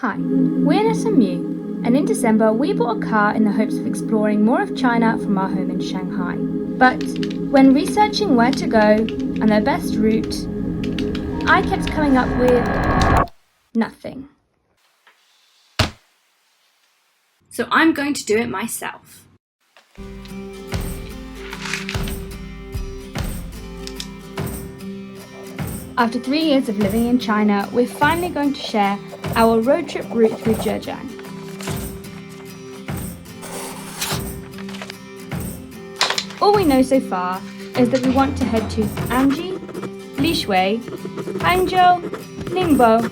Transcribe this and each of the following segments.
Hi, we're SMU, and in December we bought a car in the hopes of exploring more of China from our home in Shanghai. But when researching where to go and the best route, I kept coming up with nothing. So I'm going to do it myself. After 3 years of living in China, we're finally going to share our road trip route through Zhejiang. All we know so far is that we want to head to Anji, Lishui, Hangzhou, Ningbo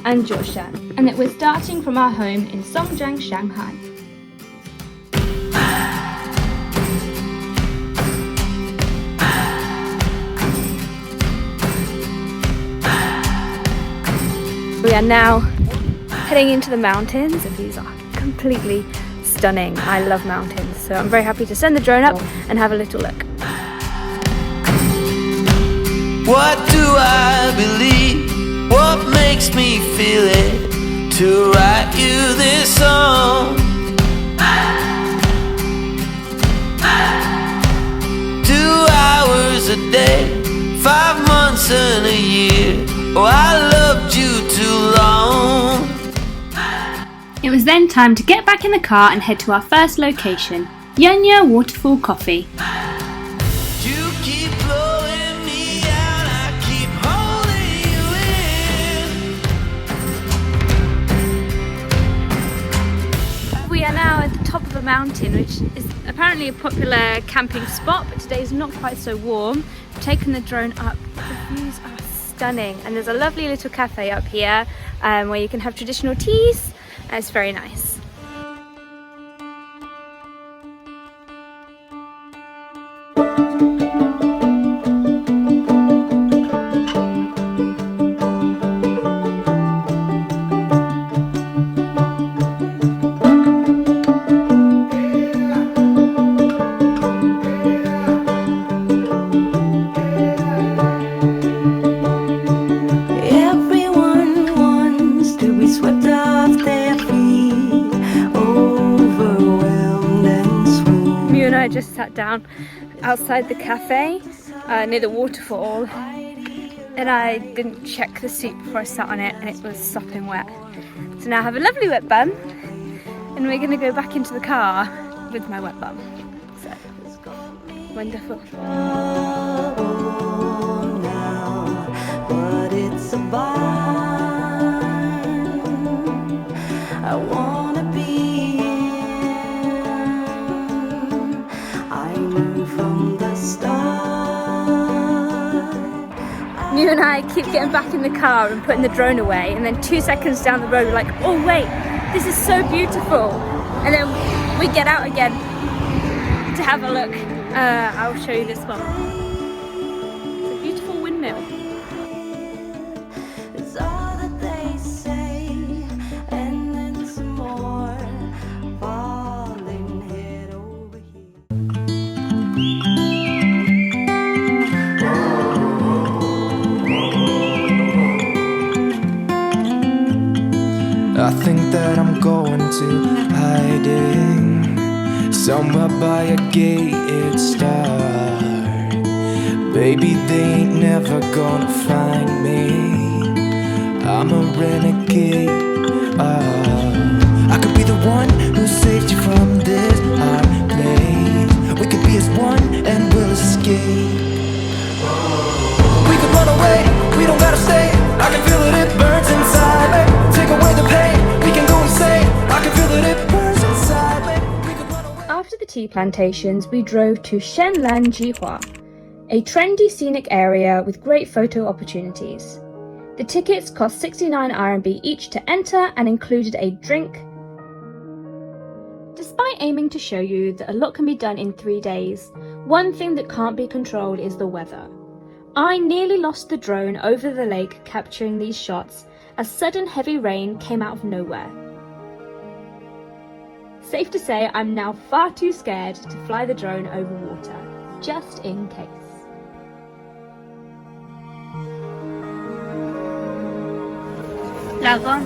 and Zhoushan, and that we're starting from our home in Songyang, Shanghai. We are now heading into the mountains, and these are completely stunning. I love mountains, so I'm very happy to send the drone up and have a little look. What do I believe? What makes me feel it to write you this song? 2 hours a day, 5 months and a year. Oh, I loved you too long. It was then time to get back in the car and head to our first location, Yunya Waterfall Coffee. You keep blowing me out, I keep holding you in. We are now at the top of a mountain, which is apparently a popular camping spot, but today is not quite so warm. I've taken the drone up. The views are stunning, and there's a lovely little cafe up here where you can have traditional teas. It's very nice. I just sat down outside the cafe near the waterfall, and I didn't check the seat before I sat on it, and it was sopping wet. So now I have a lovely wet bum, and we're going to go back into the car with my wet bum. So, wonderful. But it's a I wanna be in. I knew from the start. Mew and I keep getting back in the car and putting the drone away, and then 2 seconds down the road we're like, oh wait, this is so beautiful, and then we get out again to have a look. I'll show you this one. It's a beautiful windmill. It's all that they say, and then some more falling head over heels. I think that I'm going to hiding somewhere by a gated star. Baby, they ain't never gonna find me. I'm a renegade. I could be the one who saved you from this hard place. We could be as one and we'll escape. We could run away, we don't gotta stay. I can feel it, it burns inside me. Take away the pain, we can go insane. I can feel it, it burns inside me. We could run away. After the tea plantations, we drove to Shenlan Jihua, a trendy scenic area with great photo opportunities. The tickets cost 69 RMB each to enter and included a drink. Despite aiming to show you that a lot can be done in 3 days, one thing that can't be controlled is the weather. I nearly lost the drone over the lake capturing these shots as sudden heavy rain came out of nowhere. Safe to say I'm now far too scared to fly the drone over water, just in case. Lagon.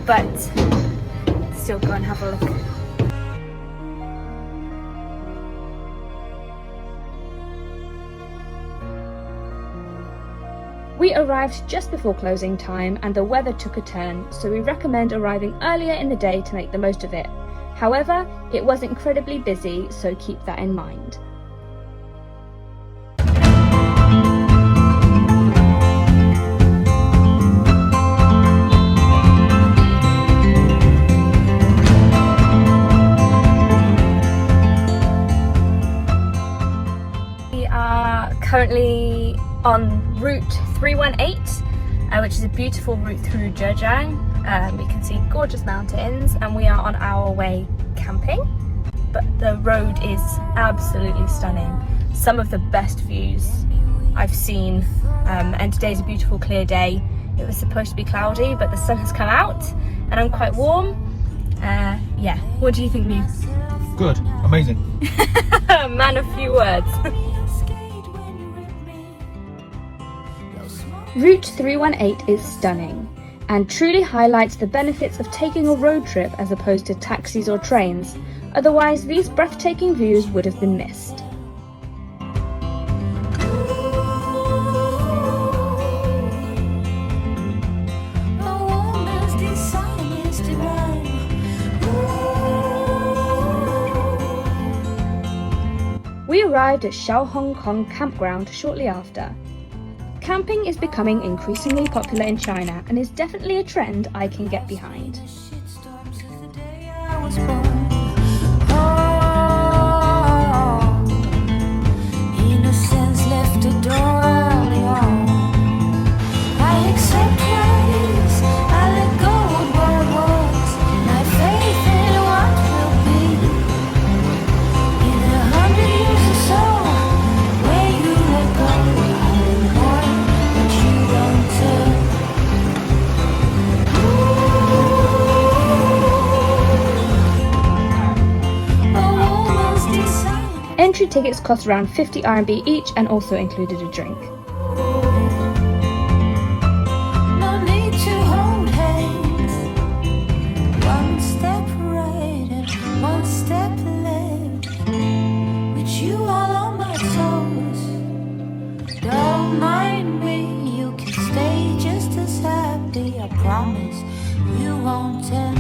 but still go and have a look. We arrived just before closing time and the weather took a turn, so we recommend arriving earlier in the day to make the most of it. However, it was incredibly busy, so keep that in mind. We are currently on Route 318, which is a beautiful route through Zhejiang. We can see gorgeous mountains and we are on our way camping, but the road is absolutely stunning. Some of the best views I've seen, and today's a beautiful clear day. It was supposed to be cloudy, but the sun has come out and I'm quite warm. Yeah, what do you think, Mew? Good, amazing. Man of few words. Route 318 is stunning and truly highlights the benefits of taking a road trip as opposed to taxis or trains. Otherwise, these breathtaking views would have been missed. We arrived at Hong Kong campground shortly after. Camping is becoming increasingly popular in China and is definitely a trend I can get behind. Entry tickets cost around 50 RMB each and also included a drink. No need to hold hands. One step right and one step left. With you all on my toes. Don't mind me, you can stay just as happy. I promise you won't tell.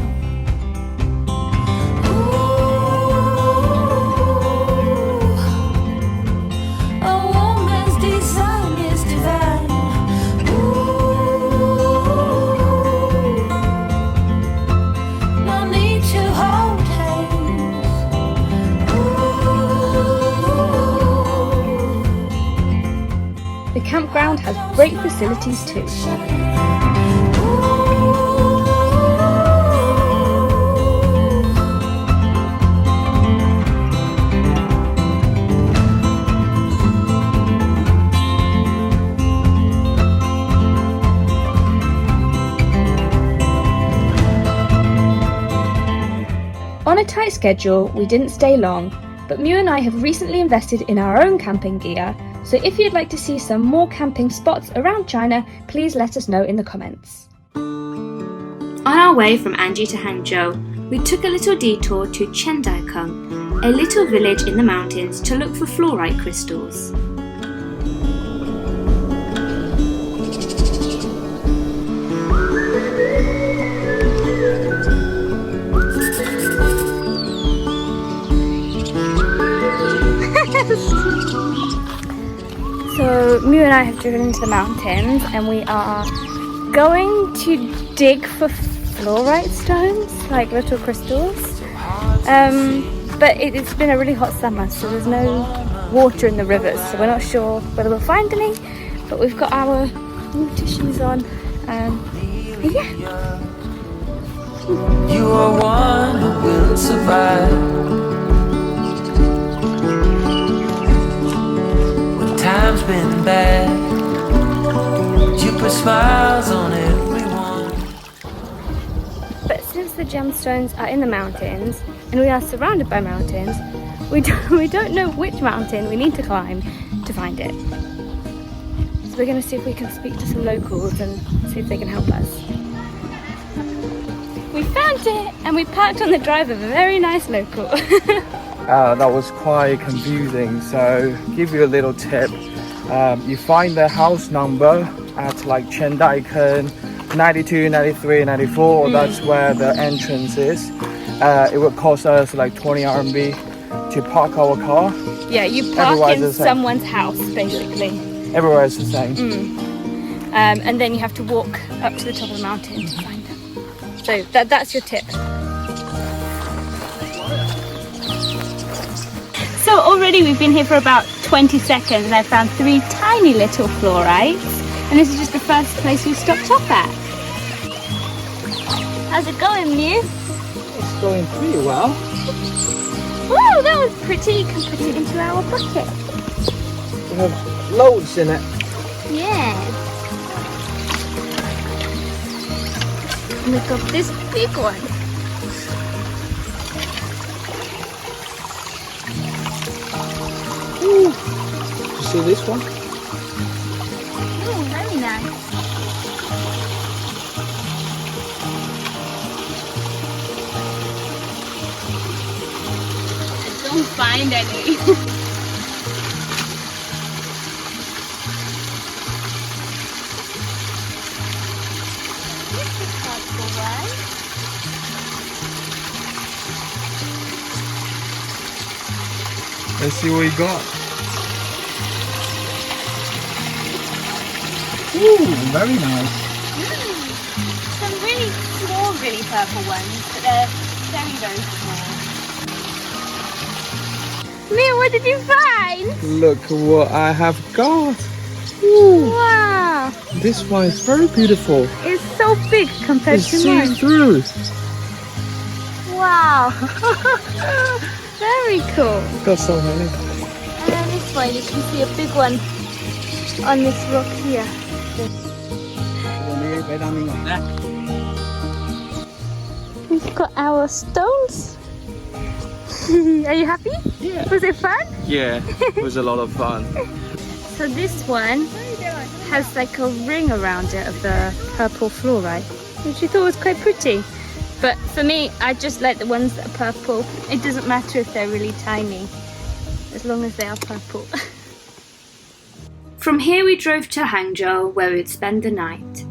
The campground has great facilities too. On a tight schedule, we didn't stay long, but Mew and I have recently invested in our own camping gear, so if you'd like to see some more camping spots around China, please let us know in the comments. On our way from Anji to Hangzhou, we took a little detour to Qian Dai Keng, a little village in the mountains to look for fluorite crystals. So Mew and I have driven into the mountains and we are going to dig for fluorite stones, like little crystals. But it's been a really hot summer, so there's no water in the rivers, so we're not sure whether we'll find any, but we've got our water shoes on. Yeah. You are one who will survive. Time's been bad. You put smiles on everyone. But since the gemstones are in the mountains and we are surrounded by mountains, we don't know which mountain we need to climb to find it. So we're going to see if we can speak to some locals and see if they can help us. We found it and we parked on the drive of a very nice local. That was quite confusing, so give you a little tip. You find the house number at like Qian Dai Keng 92, 93, 94, that's where the entrance is. It would cost us like 20 RMB to park our car. Yeah, you park in someone's house basically. Everywhere is the same. And then you have to walk up to the top of the mountain to find them. So that's your tip. So already we've been here for about 20 seconds and I've found 3 tiny little fluorites. And this is just the first place we've stopped off at. How's it going, Mew? It's going pretty well. Whoa, that was pretty. You can put it into our bucket. We have loads in it. Yeah. And we've got this big one. Ooh. You see this one? Oh, very nice. I don't find any. This is helpful, right? Let's see what we got. Ooh, very nice. Some really small, really purple ones, but they're very, very small. Mia, what did you find? Look what I have got. Ooh. Wow. This one is very beautiful. It's so big compared It's to mine. see-through. Wow. Very cool. Got so many. And this one, you can see a big one on this rock here. We've got our stones. Are you happy? Yeah. Was it fun? Yeah, it was a lot of fun. So this one has like a ring around it of the purple fluorite, which I thought was quite pretty. But for me, I just like the ones that are purple. It doesn't matter if they're really tiny, as long as they are purple. From here we drove to Hangzhou, where we would spend the night.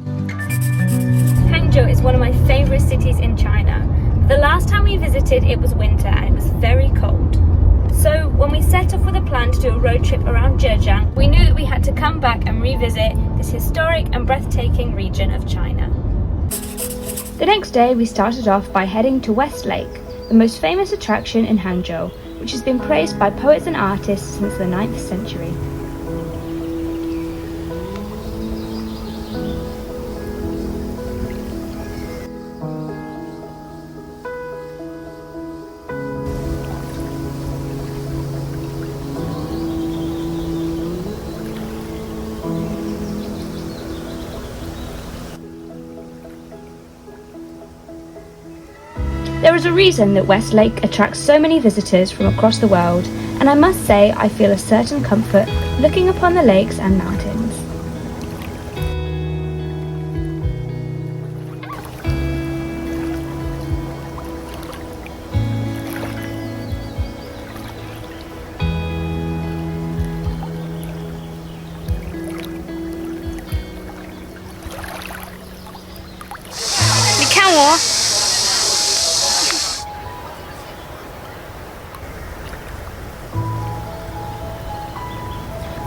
Hangzhou is one of my favourite cities in China. The last time we visited it was winter and it was very cold. So when we set off with a plan to do a road trip around Zhejiang, we knew that we had to come back and revisit this historic and breathtaking region of China. The next day we started off by heading to West Lake, the most famous attraction in Hangzhou, which has been praised by poets and artists since the 9th century. There is a reason that West Lake attracts so many visitors from across the world, and I must say I feel a certain comfort looking upon the lakes and mountains.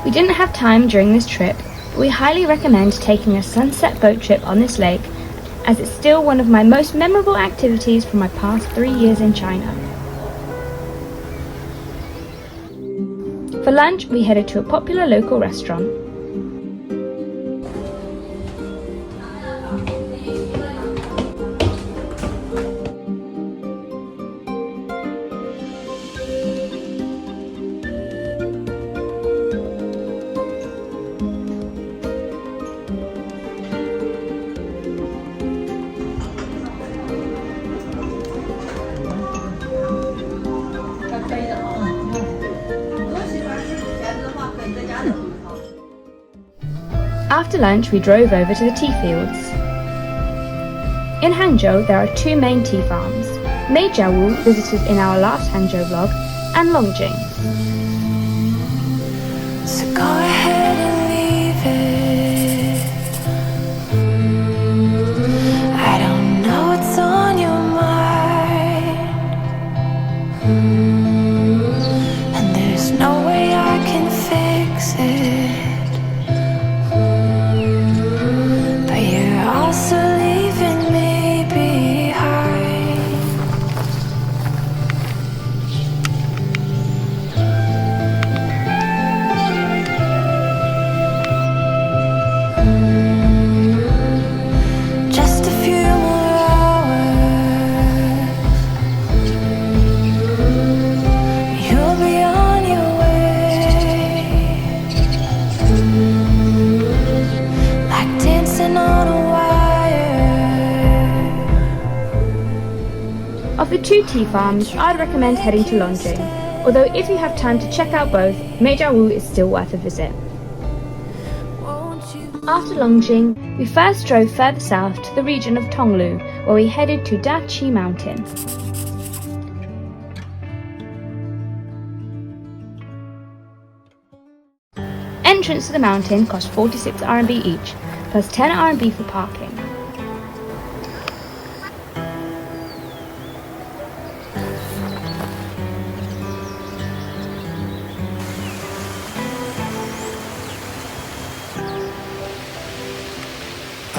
We didn't have time during this trip, but we highly recommend taking a sunset boat trip on this lake, as it's still one of my most memorable activities from my past 3 years in China. For lunch, we headed to a popular local restaurant. After lunch, we drove over to the tea fields. In Hangzhou, there are two main tea farms, Meijiawu, visited in our last Hangzhou vlog, and Longjing. So go ahead and leave it. I don't know what's on your mind, and there's no way I can fix it. But you're also leaving me behind. Just a few more hours, you'll be on your way, like dancing on a wire. Of the two tea farms, I'd recommend heading to Longjing, although if you have time to check out both, Meijiawu is still worth a visit. After Longjing, we first drove further south to the region of Tonglu, where we headed to Dachi Mountain. Entrance to the mountain cost 46 RMB each, plus 10 RMB for parking.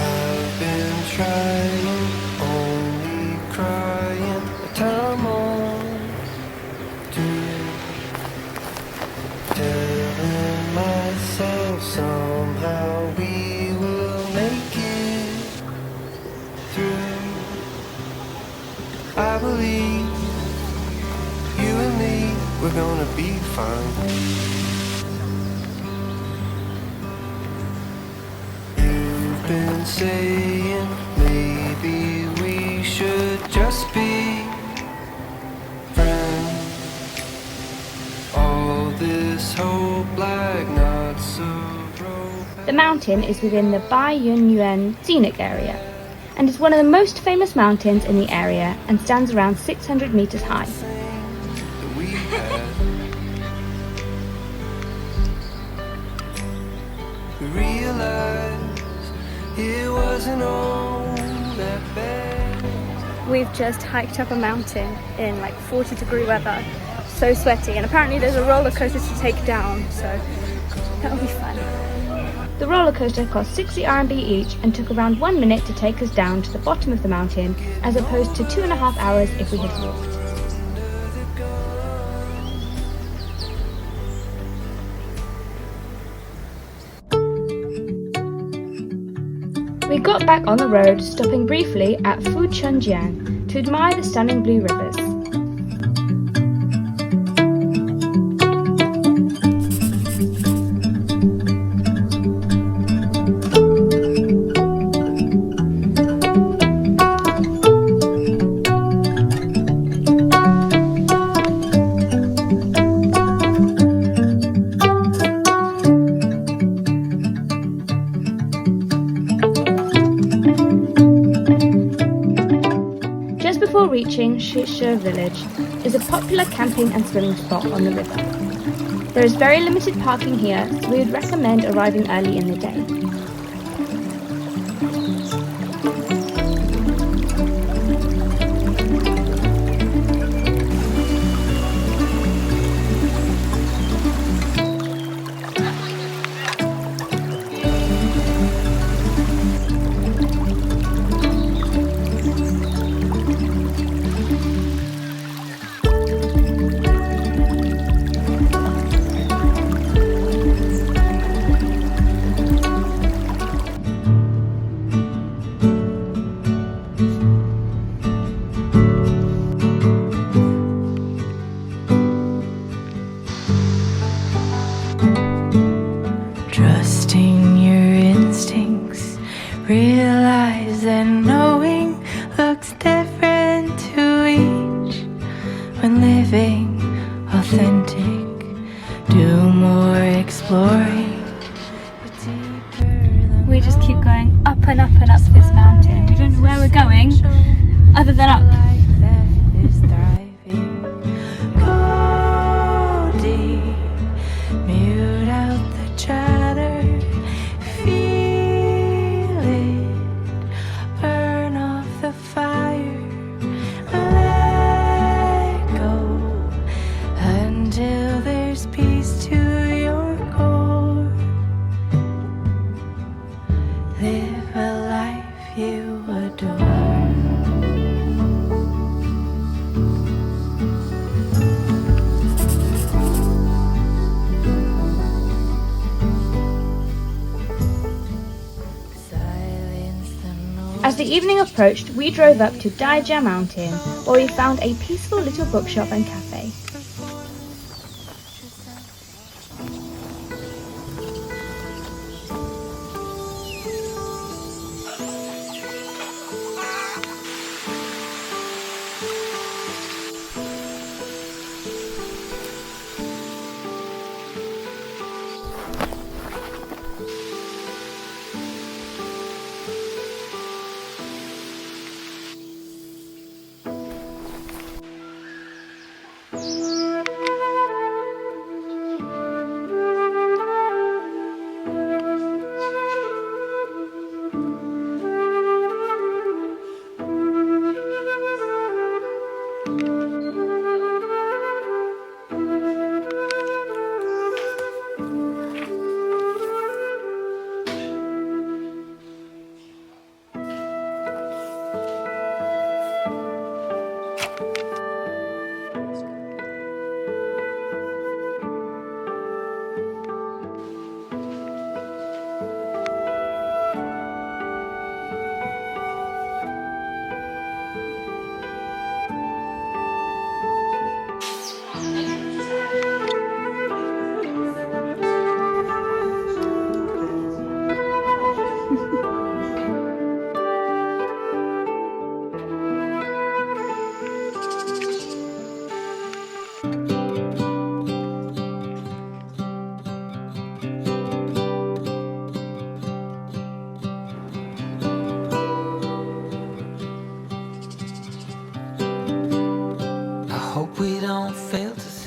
I've been trying, only crying, a time on telling myself somehow we will make it through. I believe you and me, we're gonna be fine. You've been saying maybe we should just be friends. All this hope like not so romantic. The mountain is within the Baiyunyuan scenic area, and is one of the most famous mountains in the area and stands around 600 meters high. That we had. We realized it wasn't all that bad. We've just hiked up a mountain in like 40-degree weather, so sweaty, and apparently there's a roller coaster to take down, so that'll be fun. The roller coaster cost 60 RMB each and took around 1 minute to take us down to the bottom of the mountain, as opposed to 2.5 hours if we had walked. We got back on the road, stopping briefly at Fuchunjiang to admire the stunning blue rivers. Before reaching Lishui village is a popular camping and swimming spot on the river. There is very limited parking here, so we would recommend arriving early in the day. Trusting your instincts, realize that knowing looks different to each. When living authentic, do more exploring. We we just keep going up and up and up this mountain. We don't know where we're going other than up. Mute out the chatter, feel it, burn off the fire, let go until there's peace to your core. Live a life you adore. As the evening approached, we drove up to Zhejiang Mountain, where we found a peaceful little bookshop and cafe.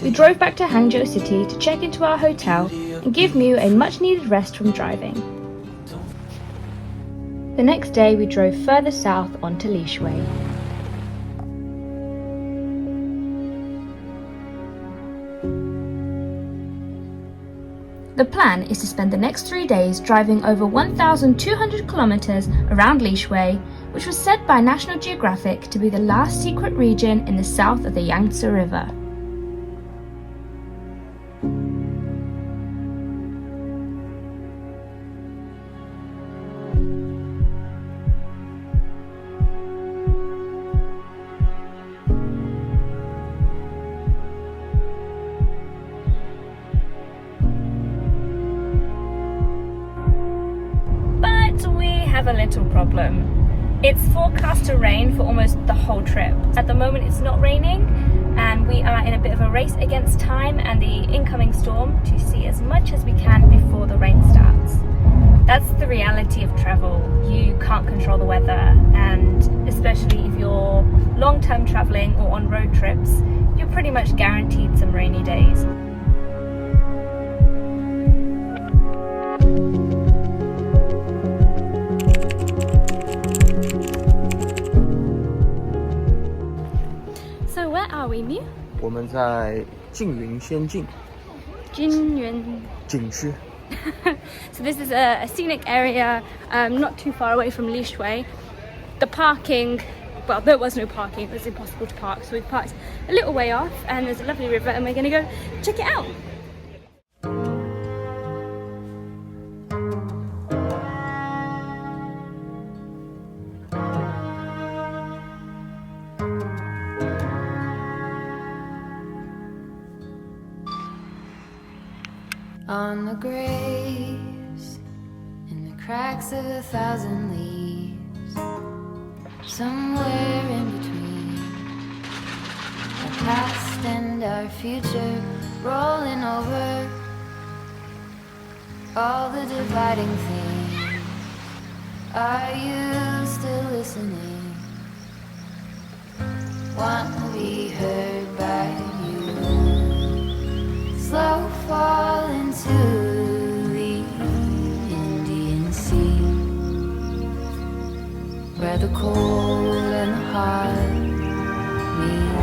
We drove back to Hangzhou city to check into our hotel and give Mew a much needed rest from driving. The next day we drove further south onto Lishui. The plan is to spend the next 3 days driving over 1,200 kilometers around Lishui, which was said by National Geographic to be the last secret region in the south of the Yangtze River. A little problem. It's forecast to rain for almost the whole trip. At the moment it's not raining and we are in a bit of a race against time and the incoming storm to see as much as we can before the rain starts. That's the reality of travel. You can't control the weather, and especially if you're long-term traveling or on road trips, you're pretty much guaranteed some rainy days. Are we Mew? 我们在静云仙境 Jinyuan. 景区 So this is a scenic area, not too far away from Lishui. The parking, well, there was no parking, it was impossible to park, so we parked a little way off and there's a lovely river and we're going to go check it out. On the graves, in the cracks of 1,000 leaves, somewhere in between our past and our future, rolling over all the dividing things. Are you still listening? Want to be heard by you? Slow fall into the Indian Sea, where the cold and the hot meet,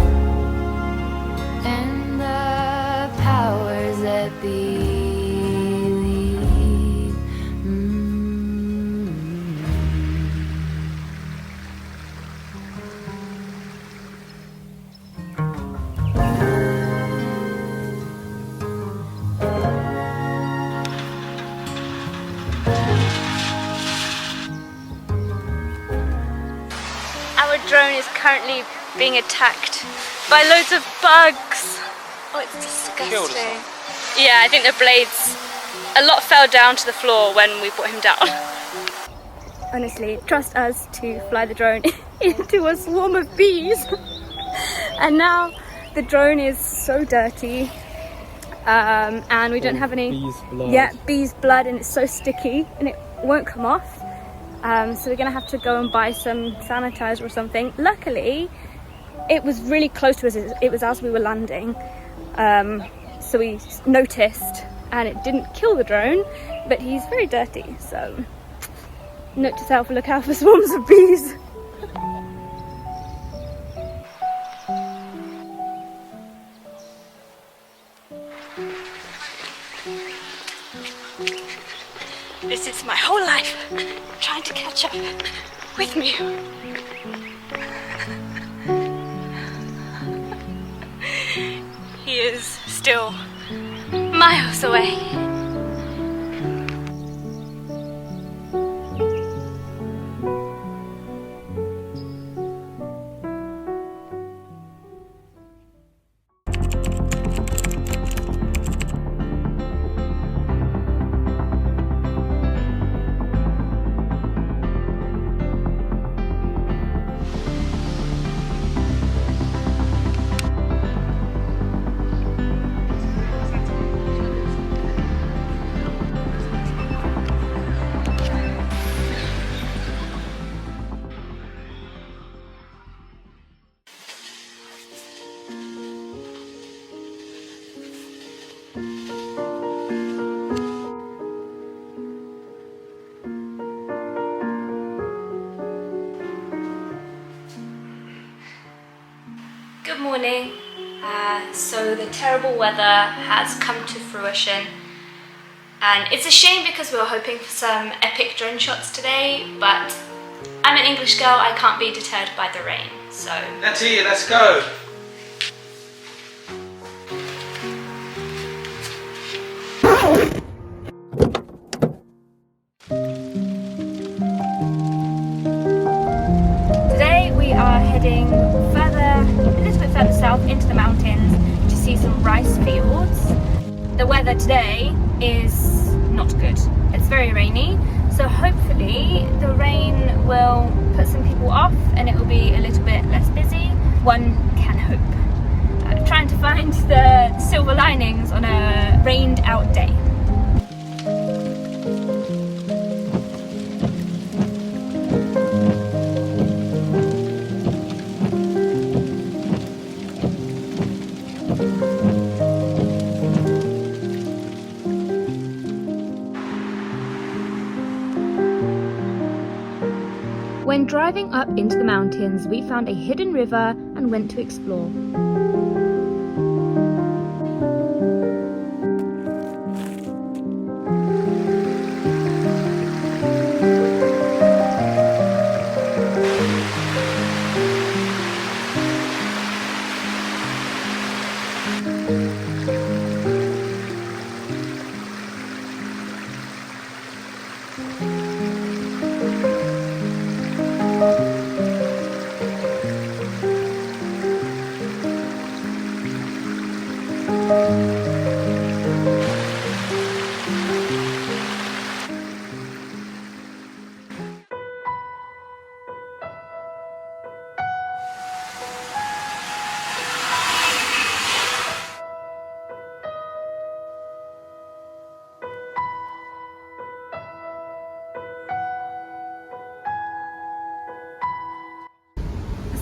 and the powers that be. Our drone is currently being attacked by loads of bugs. Oh, it's disgusting. Yeah, I think the blades, a lot fell down to the floor when we put him down. Honestly, trust us to fly the drone into a swarm of bees. And now the drone is so dirty. And we don't have any bees blood, and it's so sticky and it won't come off. So we're gonna have to go and buy some sanitizer or something. Luckily, it was really close to us. It was as we were landing, so we noticed, and it didn't kill the drone, but he's very dirty. So note to self: look out for swarms of bees. This is my whole life trying to catch up with me. He is still miles away. Good morning. So the terrible weather has come to fruition, and it's a shame because we were hoping for some epic drone shots today, but I'm an English girl, I can't be deterred by the rain, so... Anji, let's go! Today we are heading a little bit further south into the mountains to see some rice fields. The weather today is not good. It's very rainy, so hopefully the rain will put some people off and it will be a little bit less busy. One can hope. Trying to find the silver linings on a rained out day. When driving up into the mountains, we found a hidden river and went to explore.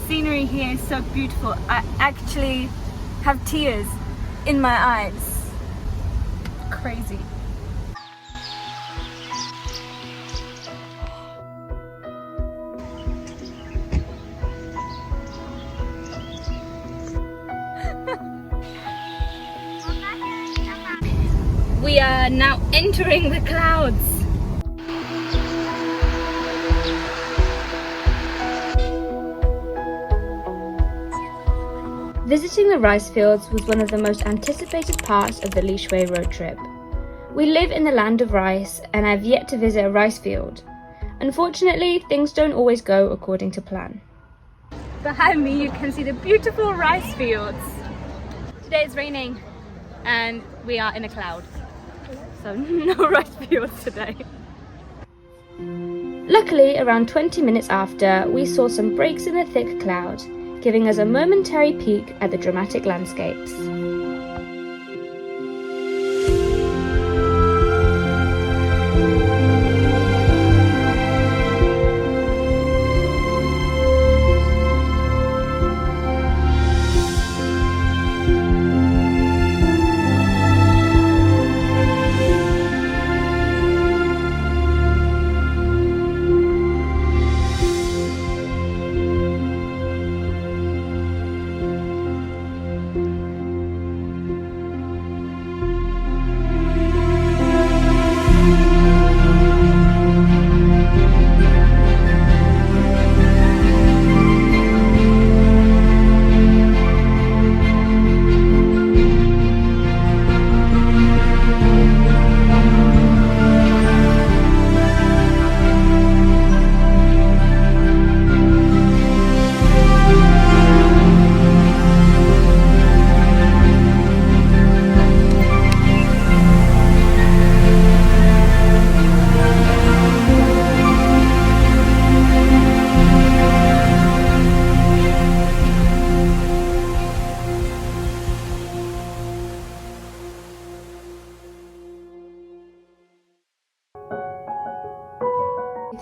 scenery here is so beautiful. I actually have tears in my eyes. Crazy. We are now entering the clouds. Visiting the rice fields was one of the most anticipated parts of the Lishui road trip. We live in the land of rice and I've yet to visit a rice field. Unfortunately, things don't always go according to plan. Behind me you can see the beautiful rice fields. Today it's raining and we are in a cloud. So no rice fields today. Luckily, around 20 minutes after, we saw some breaks in the thick cloud, giving us a momentary peek at the dramatic landscapes.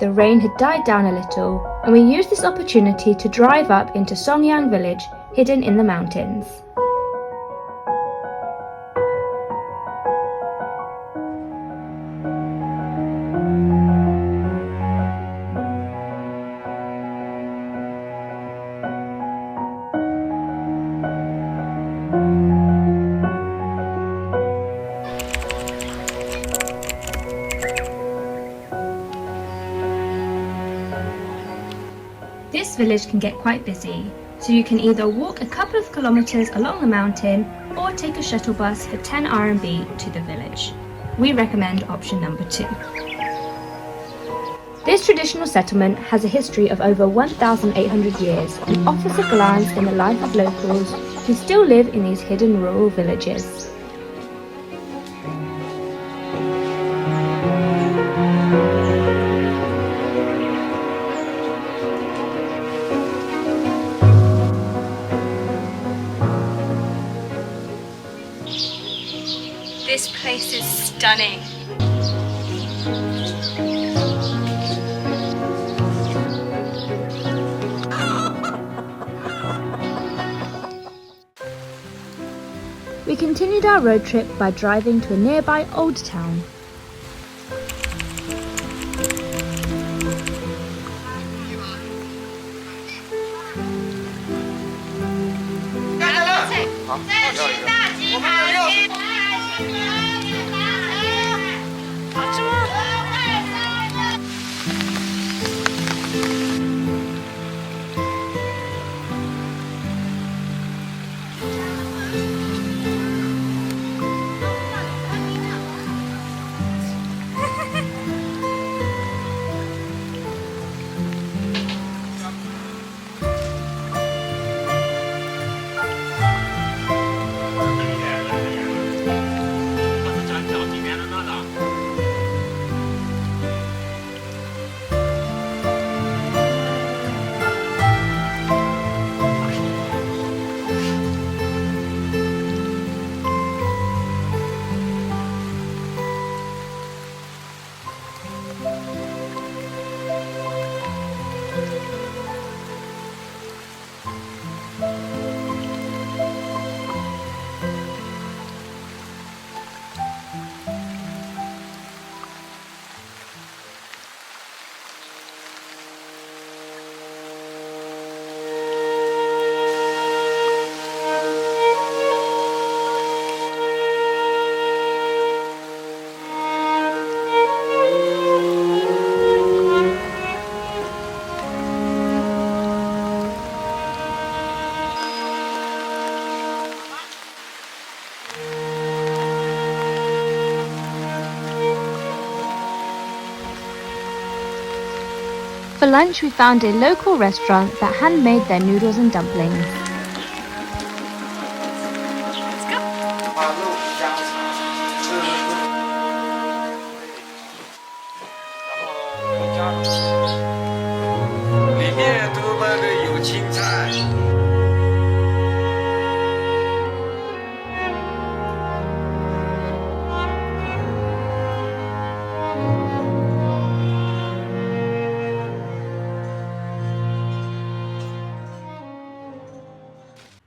The rain had died down a little, and we used this opportunity to drive up into Songyang village, hidden in the mountains. This village can get quite busy, so you can either walk a couple of kilometers along the mountain or take a shuttle bus for 10 RMB to the village. We recommend option number 2. This traditional settlement has a history of over 1,800 years and offers a glance in the life of locals who still live in these hidden rural villages. This place is stunning. We continued our road trip by driving to a nearby old town. For lunch, we found a local restaurant that handmade their noodles and dumplings.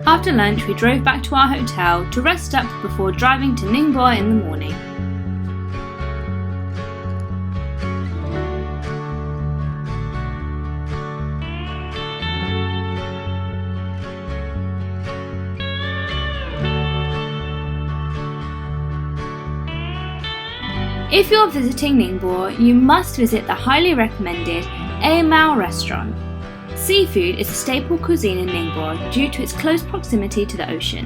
After lunch, we drove back to our hotel to rest up before driving to Ningbo in the morning. If you're visiting Ningbo, you must visit the highly recommended Amwf restaurant. Seafood is a staple cuisine in Ningbo due to its close proximity to the ocean.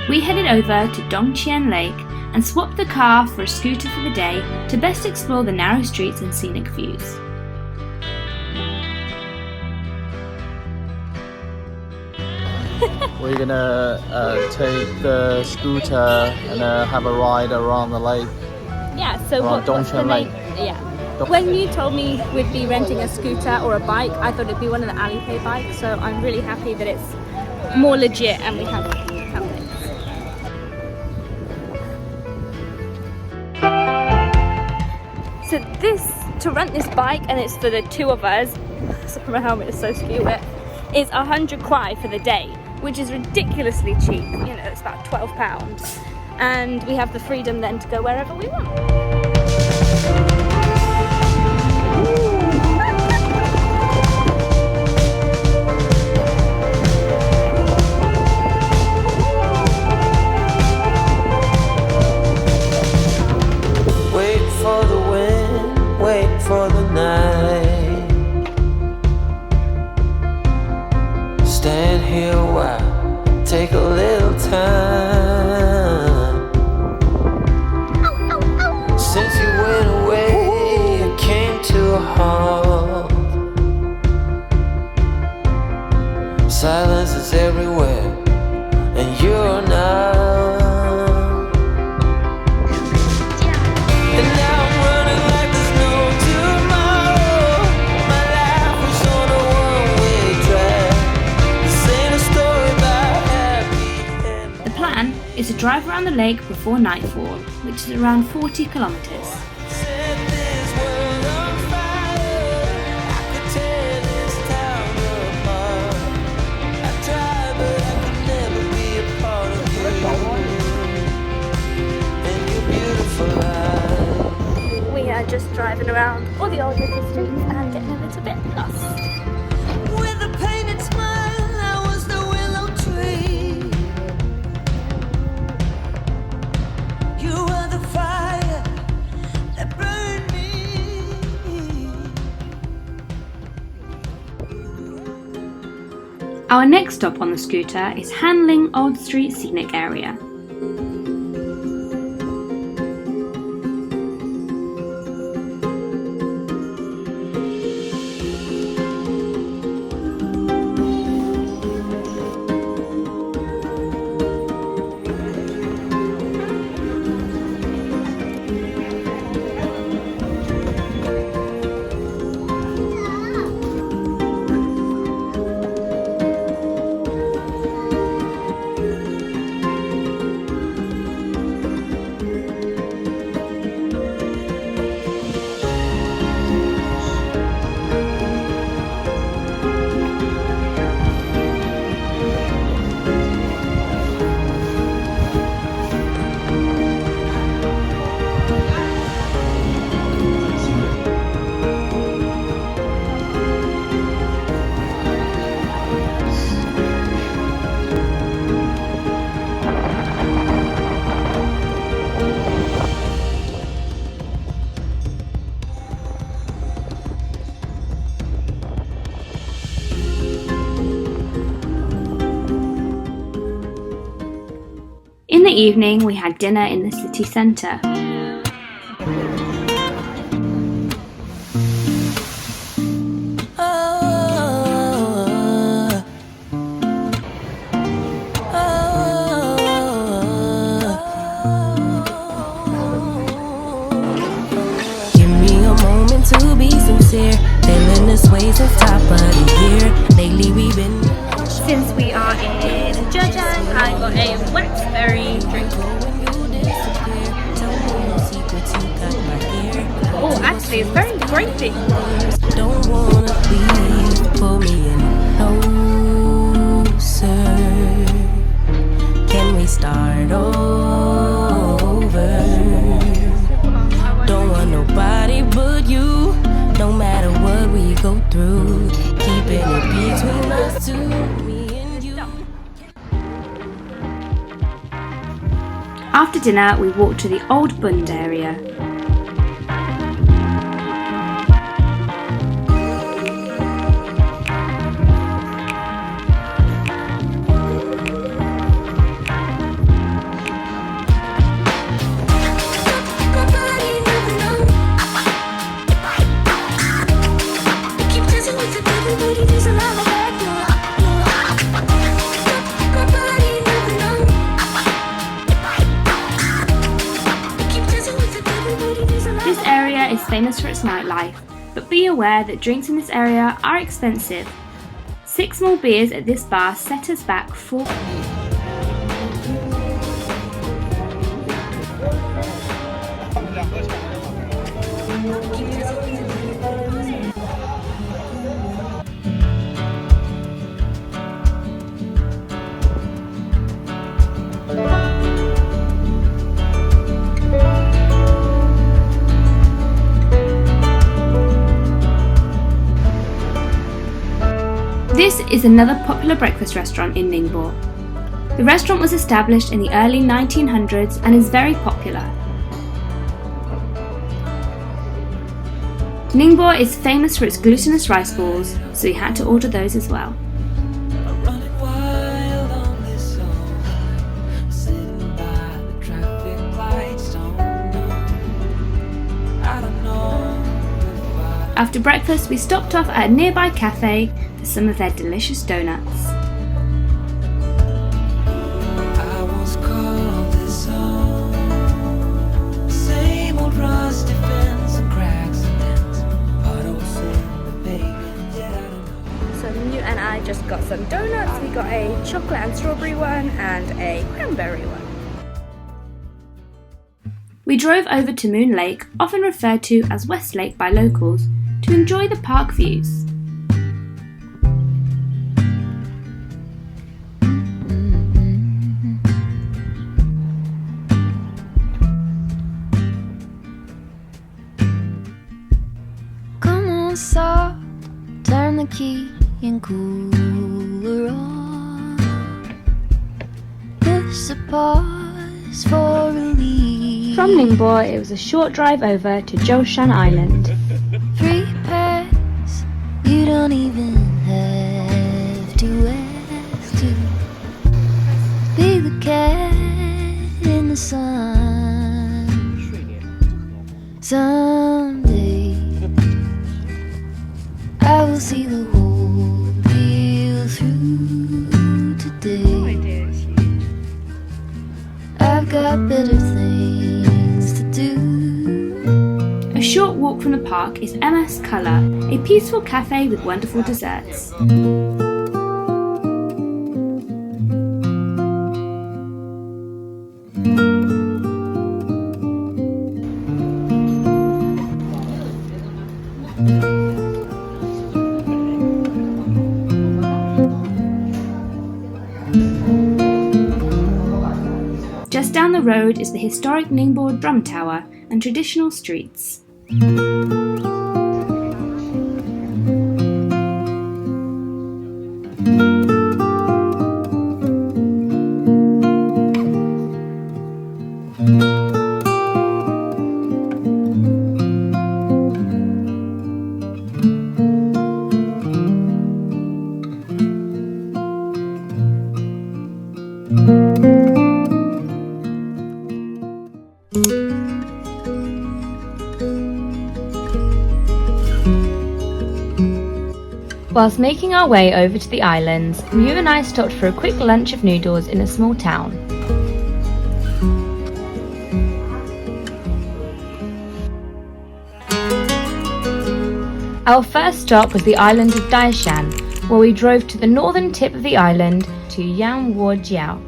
We headed over to Dongqian Lake and swapped the car for a scooter for the day to best explore the narrow streets and scenic views. We're gonna take the scooter and have a ride around the lake. Yeah, so what's the Lake. Yeah. When you told me we'd be renting a scooter or a bike, I thought it'd be one of the Alipay bikes, so I'm really happy that it's more legit and we have it. So to rent this bike, and it's for the two of us, so my helmet is so skew it, is 100 kwai for the day, which is ridiculously cheap. You know, it's about £12. And we have the freedom then to go wherever we want. Wait for the wind, wait for the night. Stand here a while, take a little time. Since you went away, it came to a halt. Silence is everywhere, and you're not. And now I'm running like there's no tomorrow. My life was on a one-way track. This ain't a story about happy endings. The plan is to drive around the lake before nightfall, which is around 40 kilometers. Set this world on fire. I could tear this town apart. I tried, but I could never be a part of you and your beautiful life. We are just driving around all the old little streets and getting a little bit lost. With a painted smile, I was the willow tree. You were the fire that burned me. Our next stop on the scooter is Hanling Old Street Scenic Area. In the evening, we had dinner in the city centre. To be sincere, feeling this way since top of the year. Lately we've been. Since we are in Zhejiang, I got a waxberry drink. Oh, actually, it's very grapey. Don't wanna leave, pull me in closer. Can we start over? Don't want nobody but you. No matter what we go through, keeping it between us two, me and you. After dinner, we walked to the Old Bund area. This area is famous for its nightlife, but be aware that drinks in this area are expensive. 6 small beers at this bar set us back 4. This is another popular breakfast restaurant in Ningbo. The restaurant was established in the early 1900s and is very popular. Ningbo is famous for its glutinous rice balls, so we had to order those as well. After breakfast, we stopped off at a nearby cafe for some of their delicious donuts. So you and I just got some donuts. We got a chocolate and strawberry one and a cranberry one. We drove over to Moon Lake, often referred to as West Lake by locals, to enjoy the park views. Come on, Soar, turn the key and cooler on. Push the pause for relief. From Ningbo, it was a short drive over to Zhoushan Island. Free pass, you don't even have to ask to be the cat in the sun. Someday I will see the whole deal through. Today I've got better things to do. A short walk from the park is Immerse Colour, a peaceful cafe with wonderful desserts. Just down the road is the historic Ningbo Drum Tower and traditional streets. Whilst making our way over to the islands, Mew and I stopped for a quick lunch of noodles in a small town. Our first stop was the island of Zhoushan, where we drove to the northern tip of the island to Yangwujiao.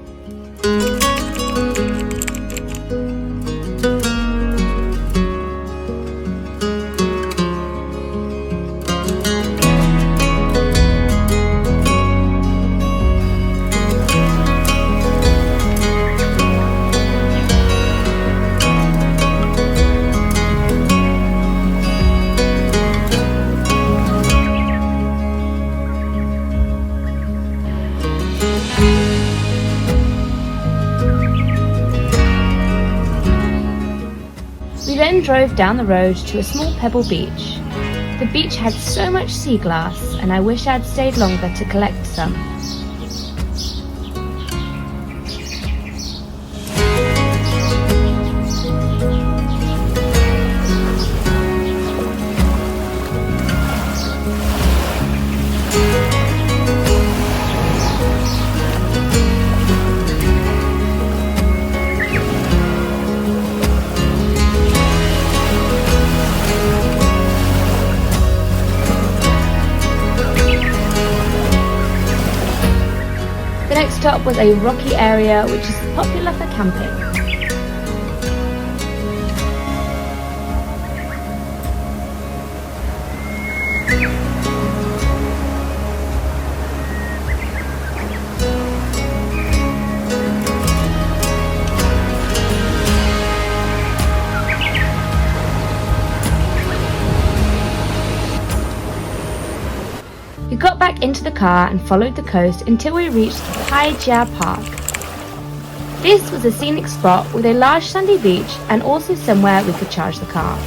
We then drove down the road to a small pebble beach. The beach had so much sea glass, and I wish I'd stayed longer to collect some. The next stop was a rocky area which is popular for camping. We got back into the car and followed the coast until we reached Haijia Park. This was a scenic spot with a large sandy beach and also somewhere we could charge the car.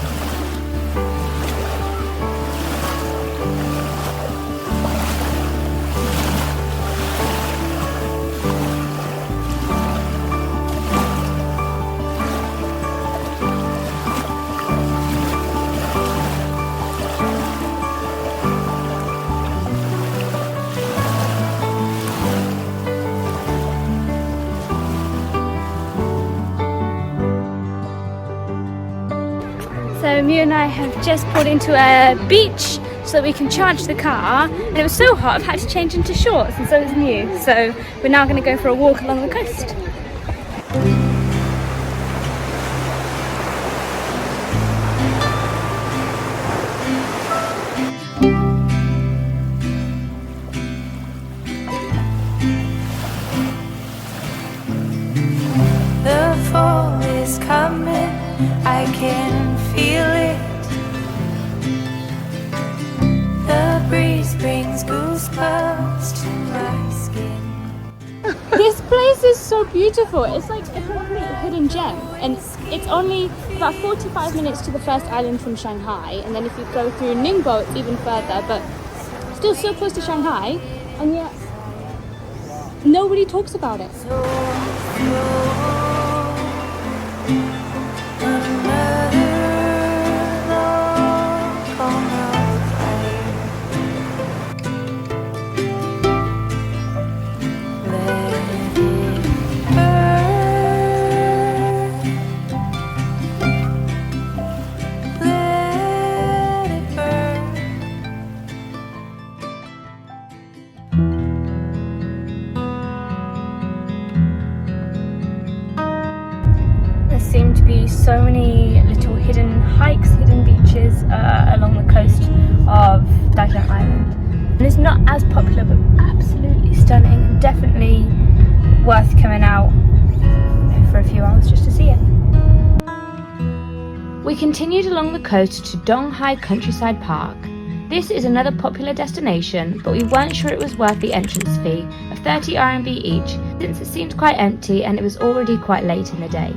So Mew and I have just pulled into a beach so that we can charge the car, and it was so hot I've had to change into shorts, and so is Mew. So we're now going to go for a walk along the coast. The fall is coming, I can feel it. The breeze brings goosebumps to my skin. This place is so beautiful. It's like a complete hidden gem, and it's only about 45 minutes to the first island from Shanghai, and then if you go through Ningbo it's even further, but still so close to Shanghai, and yet nobody talks about it. Seem to be so many little hidden hikes, hidden beaches along the coast of Zhejiang Island. And it's not as popular, but absolutely stunning. Definitely worth coming out for a few hours just to see it. We continued along the coast to Donghai Countryside Park. This is another popular destination, but we weren't sure it was worth the entrance fee of 30 RMB each, since it seemed quite empty and it was already quite late in the day.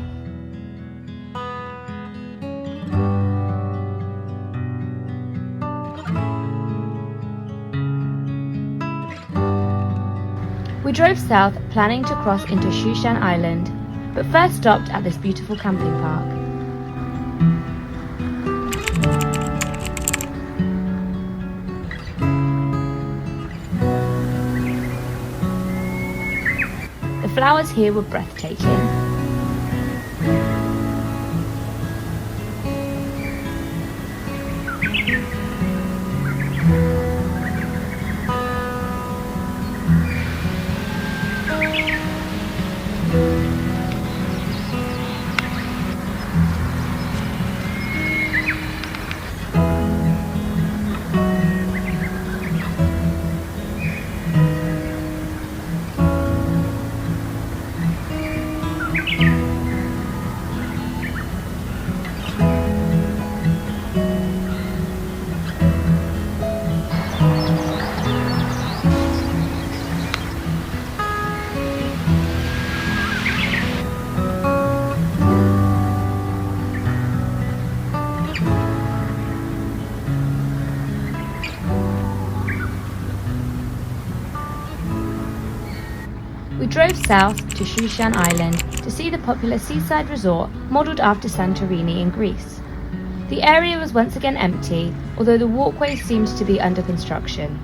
We drove south, planning to cross into Zhoushan Island, but first stopped at this beautiful camping park. flowers here were breathtaking. We drove south to Zhoushan Island to see the popular seaside resort modelled after Santorini in Greece. The area was once again empty, although the walkway seemed to be under construction.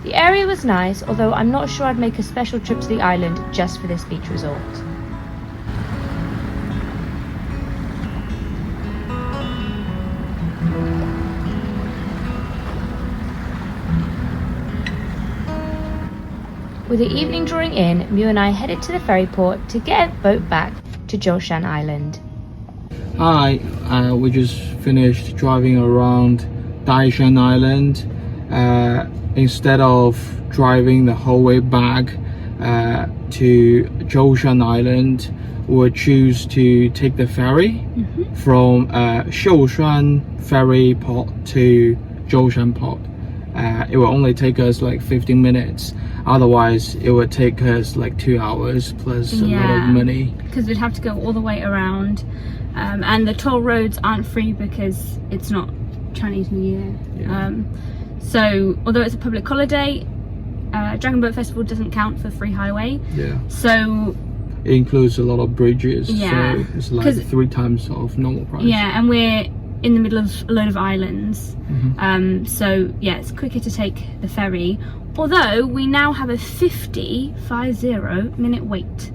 The area was nice, although I'm not sure I'd make a special trip to the island just for this beach resort. With the evening drawing in, Mew and I headed to the ferry port to get a boat back to Zhoushan Island. Hi, we just finished driving around Daishan Island. Instead of driving the whole way back to Zhoushan Island, we'll choose to take the ferry from Zhoushan ferry port to Zhoushan port. It will only take us like 15 minutes. Otherwise, it would take us like 2 hours plus a lot of money. Because we'd have to go all the way around. And the toll roads aren't free because it's not Chinese New Year. Yeah. So, although it's a public holiday, Dragon Boat Festival doesn't count for free highway. Yeah. So it includes a lot of bridges. Yeah. So it's like 3 times of normal price. yeah, and we're in the middle of a load of islands. So yeah, it's quicker to take the ferry. Although we now have a 50 minute wait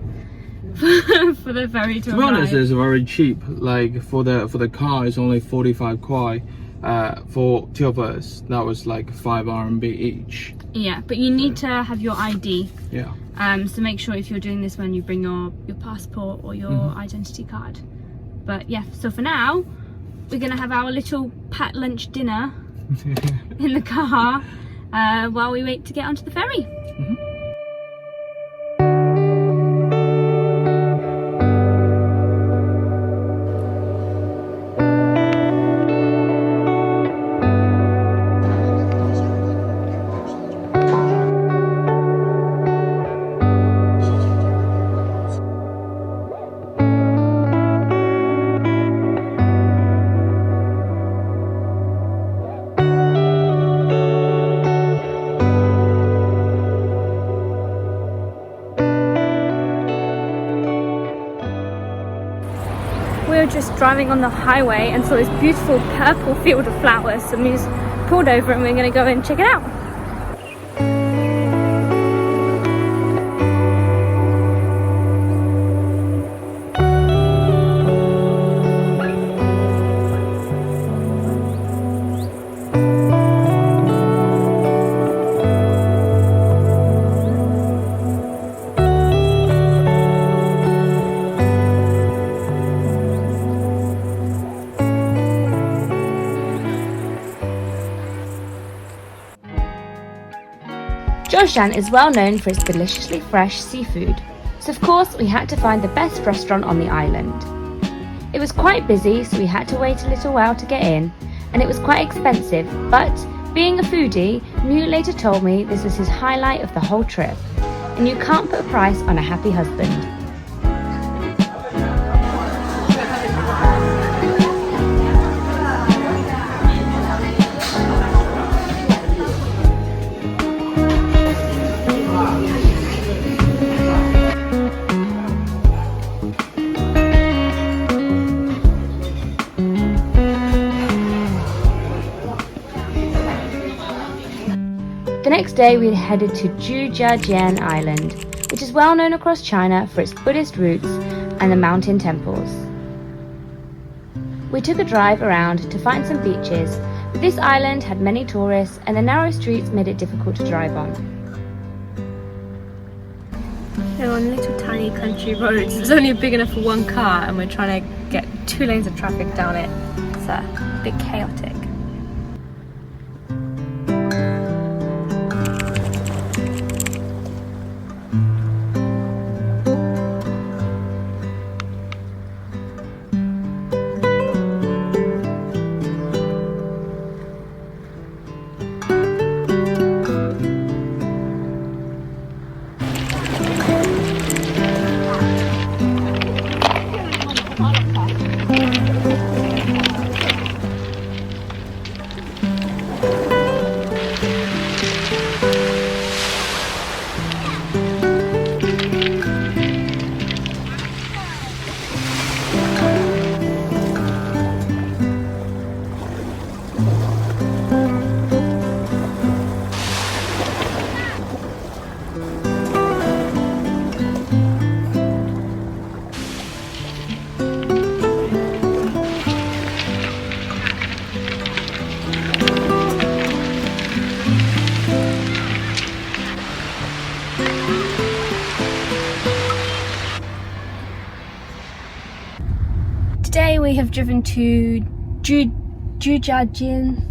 for the ferry to arrive. To be honest, it's very cheap. Like for the car, it's only 45 kwai. For 2 of us, that was like 5 RMB each. Yeah, but you need to have your ID. Yeah. So make sure if you're doing this when you bring your passport or your identity card. But yeah, so for now, we're gonna have our little pat lunch dinner in the car while we wait to get onto the ferry. We were just driving on the highway and saw this beautiful purple field of flowers, so we just pulled over and we're going to go and check it out. Zhoushan is well known for its deliciously fresh seafood, so of course we had to find the best restaurant on the island. It was quite busy, so we had to wait a little while to get in, and it was quite expensive, but being a foodie, Mew later told me this was his highlight of the whole trip, and you can't put a price on a happy husband. The next day we headed to Zhejiang Island, which is well known across China for its Buddhist roots and the mountain temples. We took a drive around to find some beaches, but this island had many tourists and the narrow streets made it difficult to drive on. They're on little tiny country roads. It's only big enough for one car and we're trying to get 2 lanes of traffic down it. It's a bit chaotic. Today we have driven to Zhejiang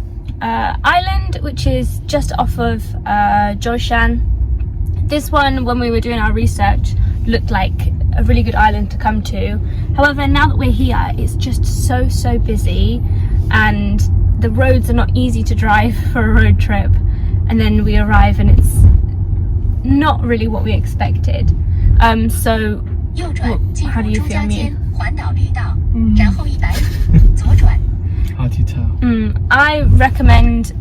Island, which is just off of Zhoushan. This one, when we were doing our research, looked like a really good island to come to. However, now that we're here, it's just so busy and the roads are not easy to drive for a road trip. And then we arrive and it's not really what we expected. So how do you feel, Mew? Hard to tell. I recommend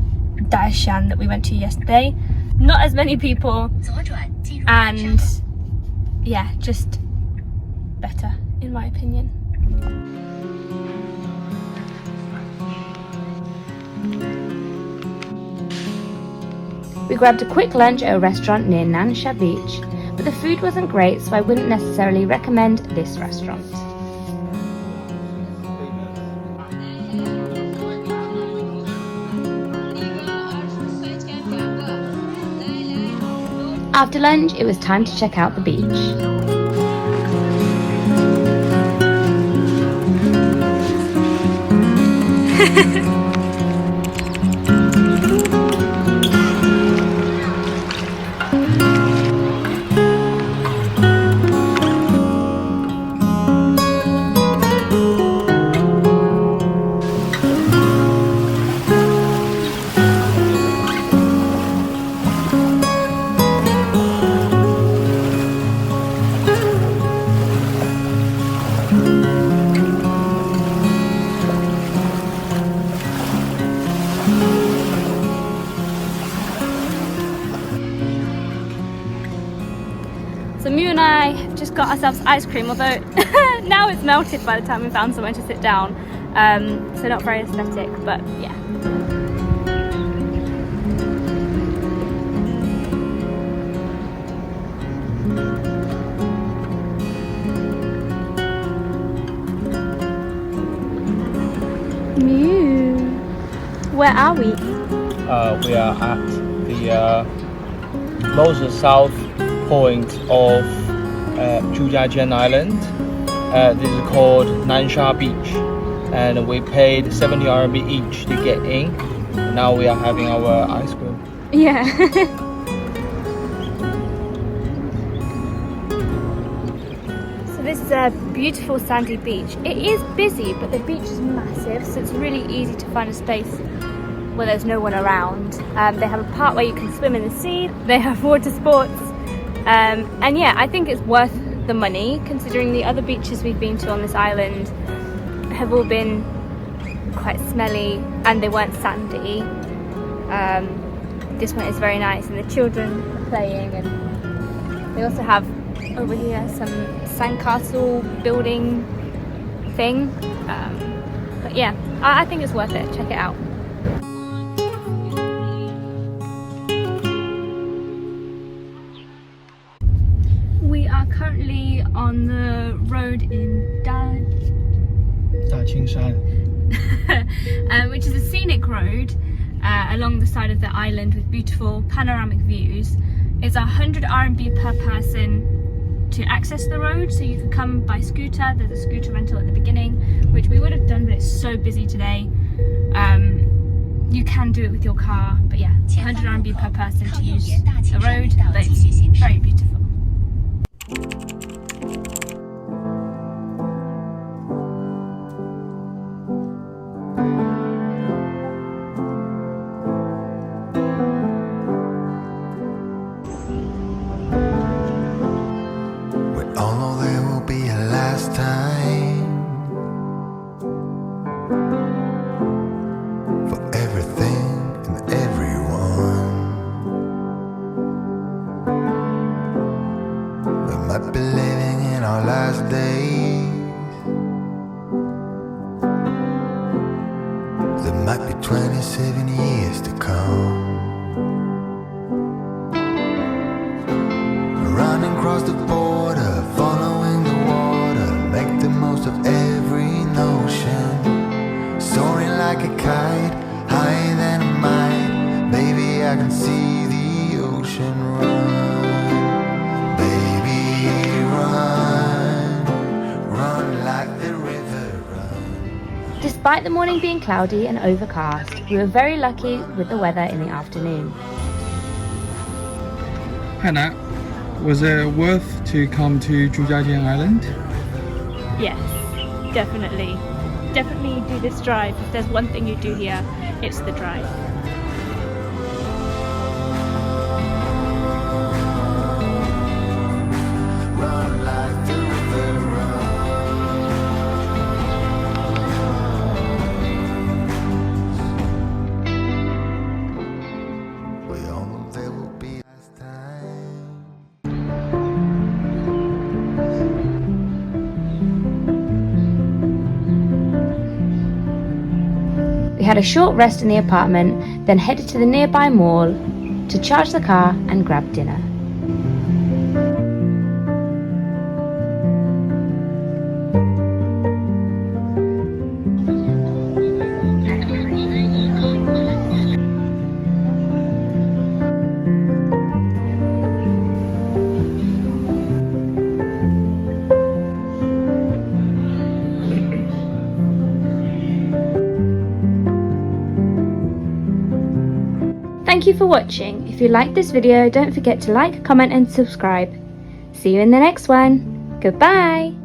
Zhoushan that we went to yesterday. Not as many people and yeah, just better in my opinion. We grabbed a quick lunch at a restaurant near Nansha Beach, but the food wasn't great, so I wouldn't necessarily recommend this restaurant. After lunch, it was time to check out the beach. So Mew and I have just got ourselves ice cream, although now it's melted by the time we found somewhere to sit down. So not very aesthetic, but yeah. Mew, where are we? We are at the most south point of Zhejiang Island. This is called Nansha Beach, and we paid 70 RMB each to get in. Now we are having our ice cream. Yeah. So this is a beautiful sandy beach. It is busy, but the beach is massive, so it's really easy to find a space where there's no one around. They have a part where you can swim in the sea. They have water sports. And yeah, I think it's worth the money, considering the other beaches we've been to on this island have all been quite smelly and they weren't sandy. This one is very nice and the children are playing, and they also have over here some sandcastle building thing. But yeah, I think it's worth it. Check it out. on the road in Zhejiang, which is a scenic road along the side of the island with beautiful panoramic views. It's 100 RMB per person to access the road, so you can come by scooter. There's a scooter rental at the beginning, which we would have done, but it's so busy today. You can do it with your car, but yeah, 100 RMB per person to use the road, but it's very beautiful. There might be 27 years to come. Running across the border, following the water, make the most of every notion. Soaring like a kite, higher than a mite. Baby, I can see the ocean run. Baby, run like the river runs. Despite the morning being cloudy and overcast, we were very lucky with the weather in the afternoon. Hannah, was it worth to come to Zhejiang Island? Yes, definitely. Definitely do this drive. If there's one thing you do here, it's the drive. Run like the river runs. We all know there will be last time. We had a short rest in the apartment, then headed to the nearby mall to charge the car and grab dinner. Thank you for watching. If you liked this video, don't forget to like, comment and subscribe. See you in the next one. Goodbye!